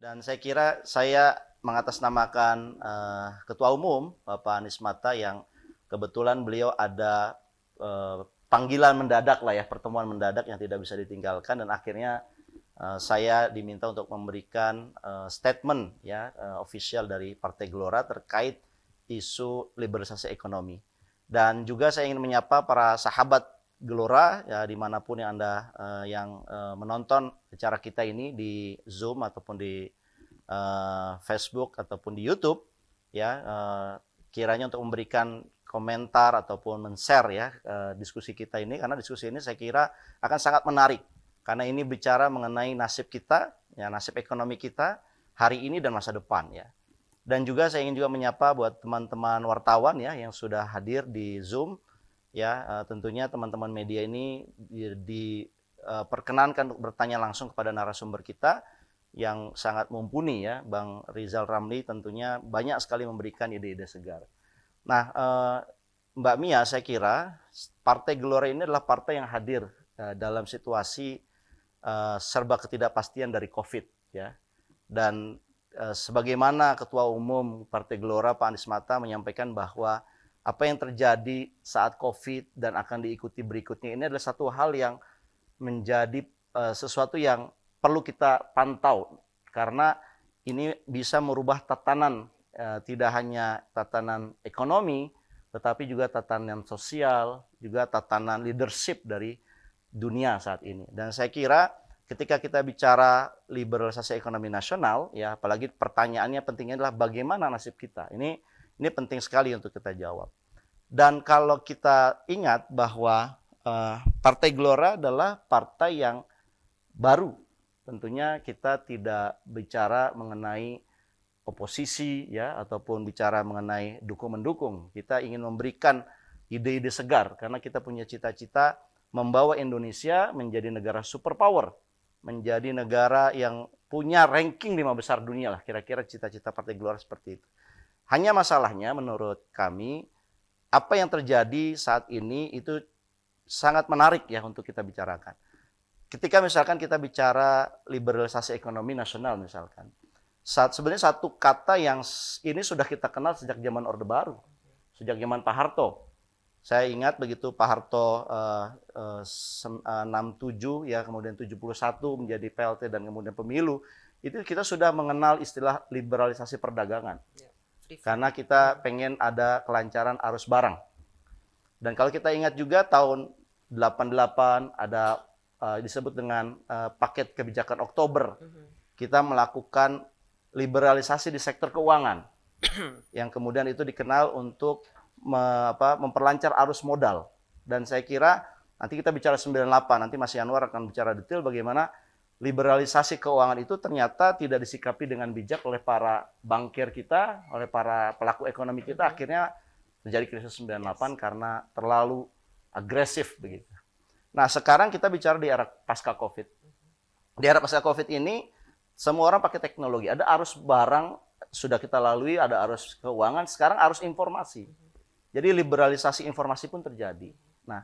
Dan saya kira saya mengatasnamakan Ketua Umum Bapak Anies Mata yang kebetulan beliau ada panggilan mendadak lah ya, pertemuan mendadak yang tidak bisa ditinggalkan, dan akhirnya saya diminta untuk memberikan statement ya official dari Partai Gelora terkait isu liberalisasi ekonomi. Dan juga saya ingin menyapa para sahabat Gelora ya dimanapun yang Anda yang menonton acara kita ini di Zoom ataupun di Facebook ataupun di YouTube ya, kiranya untuk memberikan komentar ataupun men-share ya diskusi kita ini, karena diskusi ini saya kira akan sangat menarik karena ini bicara mengenai nasib kita ya, nasib ekonomi kita hari ini dan masa depan ya. Dan juga saya ingin juga menyapa buat teman-teman wartawan ya yang sudah hadir di Zoom ya, tentunya teman-teman media ini diperkenankan untuk bertanya langsung kepada narasumber kita yang sangat mumpuni ya, Bang Rizal Ramli, tentunya banyak sekali memberikan ide-ide segar. Nah, Mbak Mia, saya kira Partai Gelora ini adalah partai yang hadir dalam situasi serba ketidakpastian dari COVID ya. Dan sebagaimana Ketua Umum Partai Gelora Pak Anies Mata menyampaikan bahwa apa yang terjadi saat COVID dan akan diikuti berikutnya ini adalah satu hal yang menjadi sesuatu yang perlu kita pantau, karena ini bisa merubah tatanan, tidak hanya tatanan ekonomi, tetapi juga tatanan sosial, juga tatanan leadership dari dunia saat ini. Dan saya kira ketika kita bicara liberalisasi ekonomi nasional, ya apalagi pertanyaannya pentingnya adalah bagaimana nasib kita. Ini penting sekali untuk kita jawab. Dan kalau kita ingat bahwa Partai Gelora adalah partai yang baru, tentunya kita tidak bicara mengenai oposisi ya ataupun bicara mengenai dukung-mendukung. Kita ingin memberikan ide-ide segar karena kita punya cita-cita membawa Indonesia menjadi negara superpower, menjadi negara yang punya ranking 5 besar dunia lah, kira-kira cita-cita Partai Gelora seperti itu. Hanya masalahnya menurut kami apa yang terjadi saat ini itu sangat menarik ya untuk kita bicarakan. Ketika misalkan kita bicara liberalisasi ekonomi nasional misalkan, sebenarnya satu kata yang ini sudah kita kenal sejak zaman Orde Baru, sejak zaman Pak Harto. Saya ingat begitu Pak Harto 67 ya, kemudian 71 menjadi PLT dan kemudian pemilu, itu kita sudah mengenal istilah liberalisasi perdagangan. Karena kita pengen ada kelancaran arus barang. Dan kalau kita ingat juga tahun 88 ada disebut dengan paket kebijakan Oktober. Kita melakukan liberalisasi di sektor keuangan. Yang kemudian itu dikenal untuk memperlancar arus modal. Dan saya kira nanti kita bicara 98, nanti Mas Yanwar akan bicara detail bagaimana liberalisasi keuangan itu ternyata tidak disikapi dengan bijak oleh para bankir kita, oleh para pelaku ekonomi kita, akhirnya terjadi krisis 98 karena terlalu agresif begitu. Nah, sekarang kita bicara di era pasca Covid. Di era pasca Covid ini semua orang pakai teknologi. Ada arus barang sudah kita lalui, ada arus keuangan, sekarang arus informasi. Jadi liberalisasi informasi pun terjadi. Nah,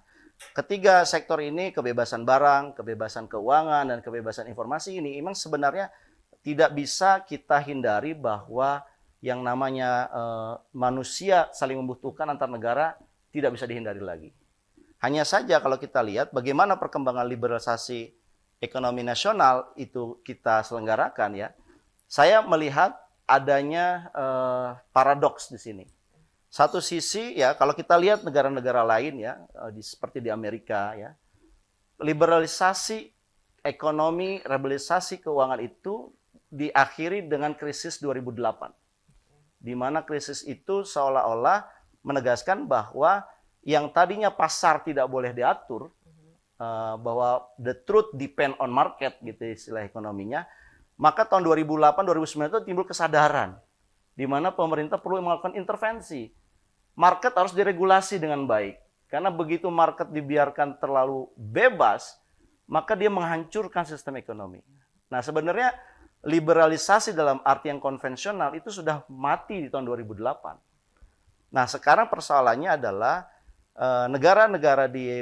ketiga sektor ini, kebebasan barang, kebebasan keuangan, dan kebebasan informasi ini memang sebenarnya tidak bisa kita hindari bahwa yang namanya manusia saling membutuhkan antar negara tidak bisa dihindari lagi. Hanya saja kalau kita lihat bagaimana perkembangan liberalisasi ekonomi nasional itu kita selenggarakan ya, saya melihat adanya paradoks di sini. Satu sisi ya, kalau kita lihat negara-negara lain ya, seperti di Amerika ya, liberalisasi ekonomi, liberalisasi keuangan itu diakhiri dengan krisis 2008. Di mana krisis itu seolah-olah menegaskan bahwa yang tadinya pasar tidak boleh diatur, bahwa the truth depend on market gitu istilah ekonominya, maka tahun 2008-2009 itu timbul kesadaran di mana pemerintah perlu melakukan intervensi. Market harus diregulasi dengan baik. Karena begitu market dibiarkan terlalu bebas, maka dia menghancurkan sistem ekonomi. Nah, sebenarnya liberalisasi dalam arti yang konvensional itu sudah mati di tahun 2008. Nah, sekarang persoalannya adalah negara-negara di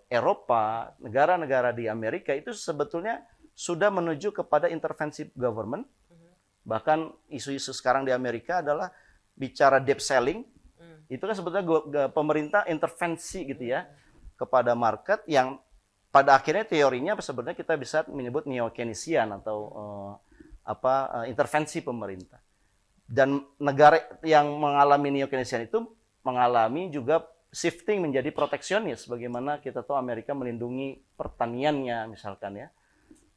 Eropa, negara-negara di Amerika itu sebetulnya sudah menuju kepada intervensi government. Bahkan isu-isu sekarang di Amerika adalah bicara debt ceiling. Itu kan sebetulnya pemerintah intervensi gitu ya kepada market yang pada akhirnya teorinya sebenarnya kita bisa menyebut neo-Keynesian atau intervensi pemerintah. Dan negara yang mengalami neo-Keynesian itu mengalami juga shifting menjadi proteksionis. Bagaimana kita tahu Amerika melindungi pertaniannya misalkan ya.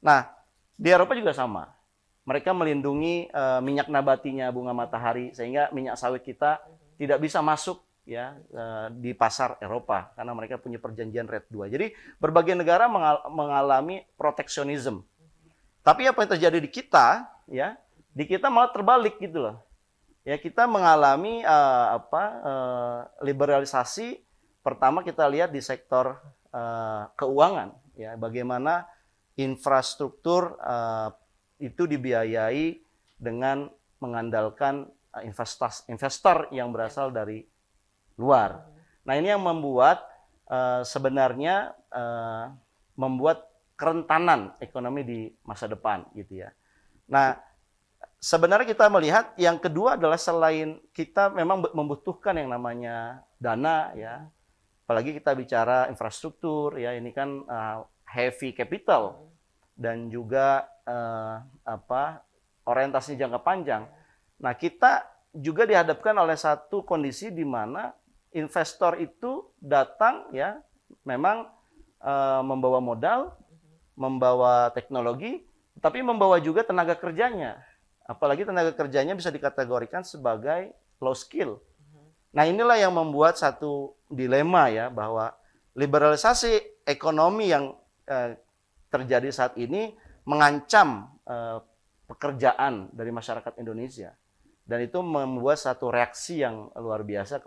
Nah, di Eropa juga sama. Mereka melindungi minyak nabatinya, bunga matahari, sehingga minyak sawit kita tidak bisa masuk ya di pasar Eropa karena mereka punya perjanjian RED II. Jadi berbagai negara mengalami proteksionisme. Tapi apa yang terjadi di kita ya? Di kita malah terbalik gitu loh. Ya, kita mengalami liberalisasi. Pertama kita lihat di sektor keuangan ya, bagaimana infrastruktur itu dibiayai dengan mengandalkan investor yang berasal dari luar. Nah, ini yang membuat sebenarnya membuat kerentanan ekonomi di masa depan gitu ya. Nah, sebenarnya kita melihat yang kedua adalah selain kita memang membutuhkan yang namanya dana ya, apalagi kita bicara infrastruktur ya, ini kan heavy capital dan juga orientasinya jangka panjang. Nah, kita juga dihadapkan oleh satu kondisi di mana investor itu datang ya, memang membawa modal, membawa teknologi, tapi membawa juga tenaga kerjanya. Apalagi tenaga kerjanya bisa dikategorikan sebagai low skill. Nah, inilah yang membuat satu dilema ya, bahwa liberalisasi ekonomi yang terjadi saat ini mengancam pekerjaan dari masyarakat Indonesia. Dan itu membuat satu reaksi yang luar biasa.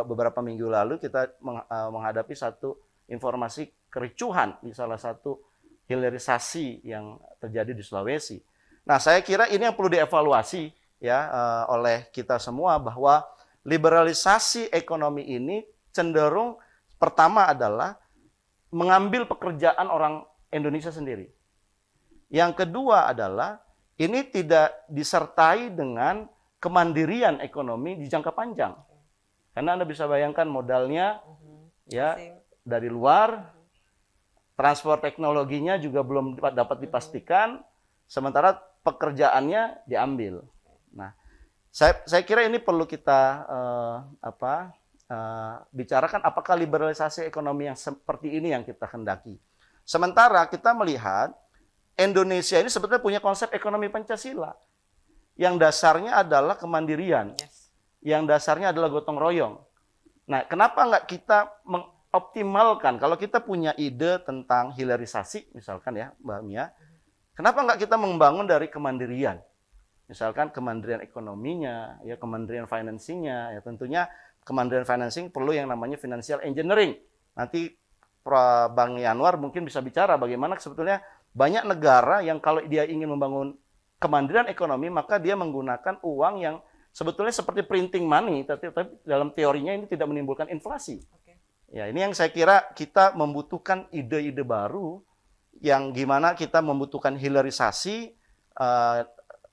Beberapa minggu lalu kita menghadapi satu informasi kericuhan di salah satu hilirisasi yang terjadi di Sulawesi. Nah, saya kira ini yang perlu dievaluasi ya oleh kita semua, bahwa liberalisasi ekonomi ini cenderung pertama adalah mengambil pekerjaan orang Indonesia sendiri. Yang kedua adalah ini tidak disertai dengan kemandirian ekonomi di jangka panjang. Karena Anda bisa bayangkan modalnya ya dari luar, transfer teknologinya juga belum dapat dipastikan, sementara pekerjaannya diambil. Nah, saya kira ini perlu kita bicarakan, apakah liberalisasi ekonomi yang seperti ini yang kita hendaki. Sementara kita melihat Indonesia ini sebetulnya punya konsep ekonomi Pancasila yang dasarnya adalah kemandirian, yang dasarnya adalah gotong royong. Nah, kenapa nggak kita mengoptimalkan, kalau kita punya ide tentang hilirisasi, misalkan ya Mbak Mia, kenapa nggak kita membangun dari kemandirian? Misalkan kemandirian ekonominya, ya kemandirian financing-nya, ya tentunya kemandirian financing perlu yang namanya financial engineering. Nanti Bang Yanwar mungkin bisa bicara bagaimana sebetulnya banyak negara yang kalau dia ingin membangun kemandirian ekonomi, maka dia menggunakan uang yang sebetulnya seperti printing money, tapi dalam teorinya ini tidak menimbulkan inflasi. Ya, ini yang saya kira kita membutuhkan ide-ide baru, yang gimana kita membutuhkan hilirisasi,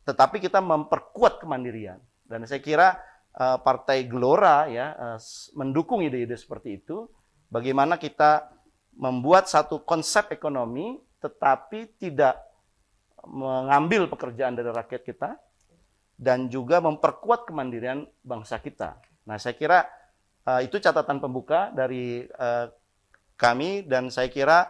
tetapi kita memperkuat kemandirian. Dan saya kira Partai Gelora ya mendukung ide-ide seperti itu. Bagaimana kita membuat satu konsep ekonomi, tetapi tidak mengambil pekerjaan dari rakyat kita, dan juga memperkuat kemandirian bangsa kita. Nah, saya kira itu catatan pembuka dari kami, dan saya kira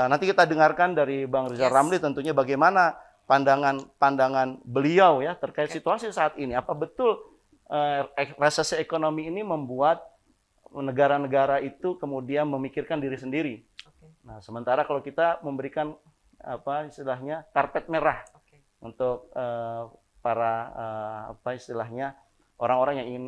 nanti kita dengarkan dari Bang Rizal Ramli tentunya bagaimana pandangan beliau ya terkait situasi saat ini. Apa betul resesi ekonomi ini membuat negara-negara itu kemudian memikirkan diri sendiri. Nah, sementara kalau kita memberikan apa istilahnya karpet merah untuk para apa istilahnya orang-orang yang ingin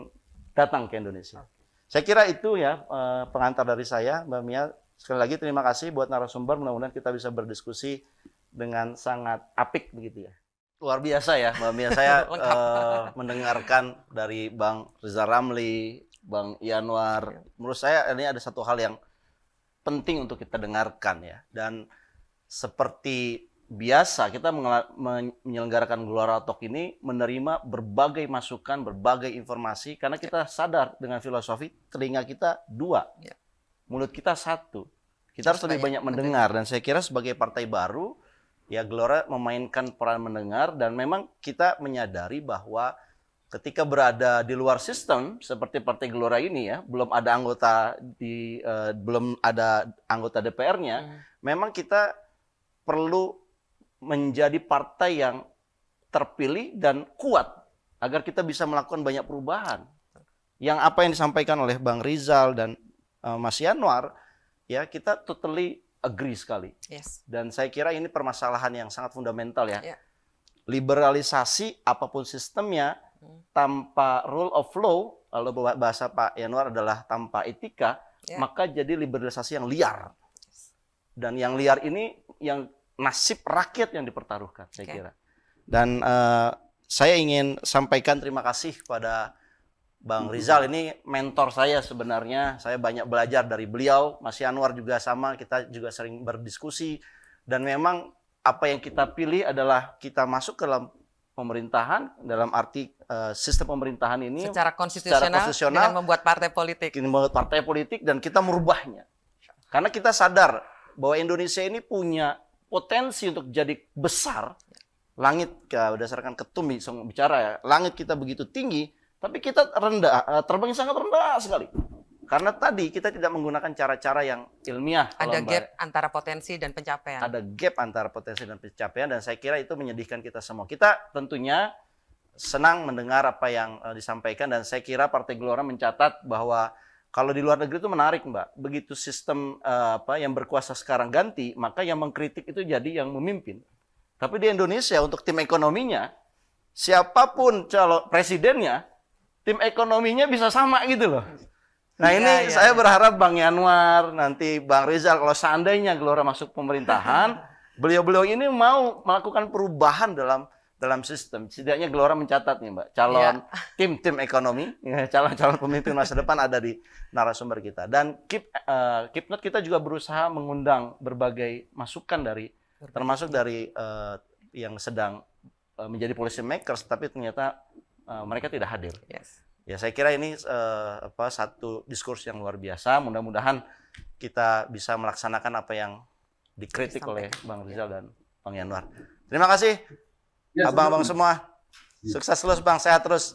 datang ke Indonesia. Saya kira itu ya pengantar dari saya, Mbak Mia. Sekali lagi terima kasih buat narasumber. Mudah-mudahan kita bisa berdiskusi dengan sangat apik begitu ya. Luar biasa ya, Mbak Mia. Saya mendengarkan dari Bang Rizal Ramli, Bang Yanwar. Menurut saya ini ada satu hal yang penting untuk kita dengarkan ya. Dan seperti biasa kita menyelenggarakan Gelora Talk ini menerima berbagai masukan, berbagai informasi, karena kita sadar dengan filosofi telinga kita 2, mulut kita 1. Kita harus lebih banyak mendengar, dan saya kira sebagai partai baru, ya Gelora memainkan peran mendengar, dan memang kita menyadari bahwa ketika berada di luar sistem seperti Partai Gelora ini ya, belum ada anggota DPR-nya, memang kita perlu menjadi partai yang terpilih dan kuat agar kita bisa melakukan banyak perubahan. Yang apa yang disampaikan oleh Bang Rizal dan Mas Yanwar, ya kita totally agree sekali. Dan saya kira ini permasalahan yang sangat fundamental ya. Liberalisasi apapun sistemnya tanpa rule of law, kalau bahasa Pak Yanwar adalah tanpa etika, maka jadi liberalisasi yang liar. Dan yang liar ini yang nasib rakyat yang dipertaruhkan, saya kira. Dan saya ingin sampaikan terima kasih kepada Bang Rizal, ini mentor saya sebenarnya. Saya banyak belajar dari beliau, Mas Yanwar juga sama, kita juga sering berdiskusi. Dan memang apa yang kita pilih adalah kita masuk ke dalam pemerintahan, dalam arti sistem pemerintahan ini secara konstitusional dengan membuat partai politik. Membuat partai politik dan kita merubahnya. Karena kita sadar bahwa Indonesia ini punya potensi untuk jadi besar. Langit, berdasarkan Ketum bicara ya, langit kita begitu tinggi, tapi kita rendah, terbangnya sangat rendah sekali. Karena tadi kita tidak menggunakan cara-cara yang ilmiah. Ada gap antara potensi dan pencapaian. Ada gap antara potensi dan pencapaian, dan saya kira itu menyedihkan kita semua. Kita tentunya senang mendengar apa yang disampaikan, dan saya kira Partai Gelora mencatat bahwa kalau di luar negeri itu menarik, Mbak. Begitu sistem yang berkuasa sekarang ganti, maka yang mengkritik itu jadi yang memimpin. Tapi di Indonesia untuk tim ekonominya, siapapun calon presidennya, tim ekonominya bisa sama gitu loh. Nah ini saya berharap Bang Yanwar, nanti Bang Rizal, kalau seandainya Gelora masuk pemerintahan, beliau-beliau ini mau melakukan perubahan dalam sistem. Setidaknya Gelora mencatat nih Mbak, calon tim ekonomi, calon pemimpin masa depan ada di narasumber kita. Dan Kipnet kita juga berusaha mengundang berbagai masukan termasuk dari yang sedang menjadi policy makers, tapi ternyata mereka tidak hadir. Ya saya kira ini satu diskurs yang luar biasa. Mudah-mudahan kita bisa melaksanakan apa yang dikritik oleh Bang Rizal dan Bang Yanwar. Terima kasih abang-abang semua. Sukses terus Bang, sehat terus.